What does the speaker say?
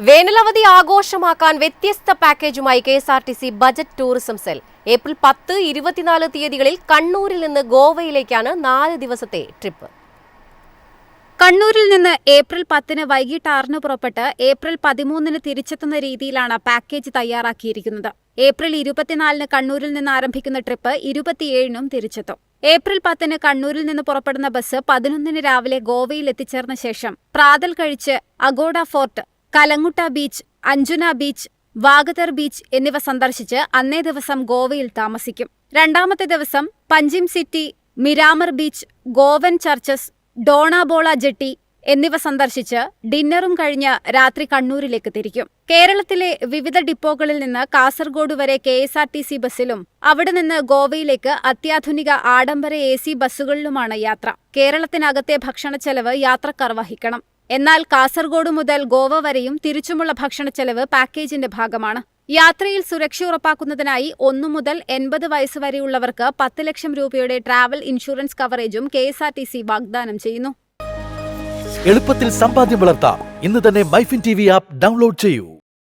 വേനലവധി ആഘോഷമാക്കാൻ വ്യത്യസ്ത പാക്കേജുമായി KSRTC budget tourism cell. April 10, 24 തീയതികളിൽ കണ്ണൂരിൽ നിന്ന് ഗോവയിലേക്കാണ് 4 ദിവസത്തെ ട്രിപ്പ്. കണ്ണൂരിൽ നിന്ന് ഏപ്രിൽ 10 വൈകിട്ട് 6 പുറപ്പെട്ട് ഏപ്രിൽ 13 തിരിച്ചെത്തുന്ന രീതിയിലാണ് പാക്കേജ് തയ്യാറാക്കിയിരിക്കുന്നത്. ഏപ്രിൽ 24 കണ്ണൂരിൽ നിന്ന് ആരംഭിക്കുന്ന ട്രിപ്പ് 27 തിരിച്ചെത്തും. ഏപ്രിൽ 10 കണ്ണൂരിൽ നിന്ന് പുറപ്പെടുന്ന ബസ് 11 രാവിലെ ഗോവയിൽ എത്തിച്ചേർന്ന ശേഷം പ്രാതൽ കഴിച്ച് Aguada fort, Calangute beach, Anjuna beach, Vagator beach എന്നിവ സന്ദർശിച്ച് അന്നേ ദിവസം ഗോവയിൽ താമസിക്കും. രണ്ടാമത്തെ ദിവസം Panjim city, Miramar beach, Goan churches, Dona Paula jetty എന്നിവ സന്ദർശിച്ച് ഡിന്നറും കഴിഞ്ഞ് രാത്രി കണ്ണൂരിലേക്ക് തിരിക്കും. കേരളത്തിലെ വിവിധ ഡിപ്പോകളിൽ നിന്ന് കാസർഗോഡ് വരെ കെഎസ്ആർടിസി ബസ്സിലും അവിടെ നിന്ന് ഗോവയിലേക്ക് അത്യാധുനിക ആഡംബര AC ബസ്സുകളിലുമാണ് യാത്ര. കേരളത്തിനകത്തെ ഭക്ഷണച്ചെലവ് യാത്രക്കാർ വഹിക്കണം. എന്നാൽ കാസർഗോഡ് മുതൽ ഗോവ വരെയും തിരിച്ചുമുള്ള ഭക്ഷണച്ചെലവ് പാക്കേജിന്റെ ഭാഗമാണ്. യാത്രയിൽ സുരക്ഷ ഉറപ്പാക്കുന്നതിനായി 1 മുതൽ 80 വയസ്സ് വരെയുള്ളവർക്ക് 10 ലക്ഷം രൂപയുടെ ട്രാവൽ ഇൻഷുറൻസ് കവറേജും കെഎസ്ആർടിസി വാഗ്ദാനം ചെയ്യുന്നു. എളുപ്പത്തിൽ സമ്പാദ്യം വളർത്താം. ഇന്ന് തന്നെ മൈഫിൻ TV ആപ്പ് ഡൗൺലോഡ് ചെയ്യൂ.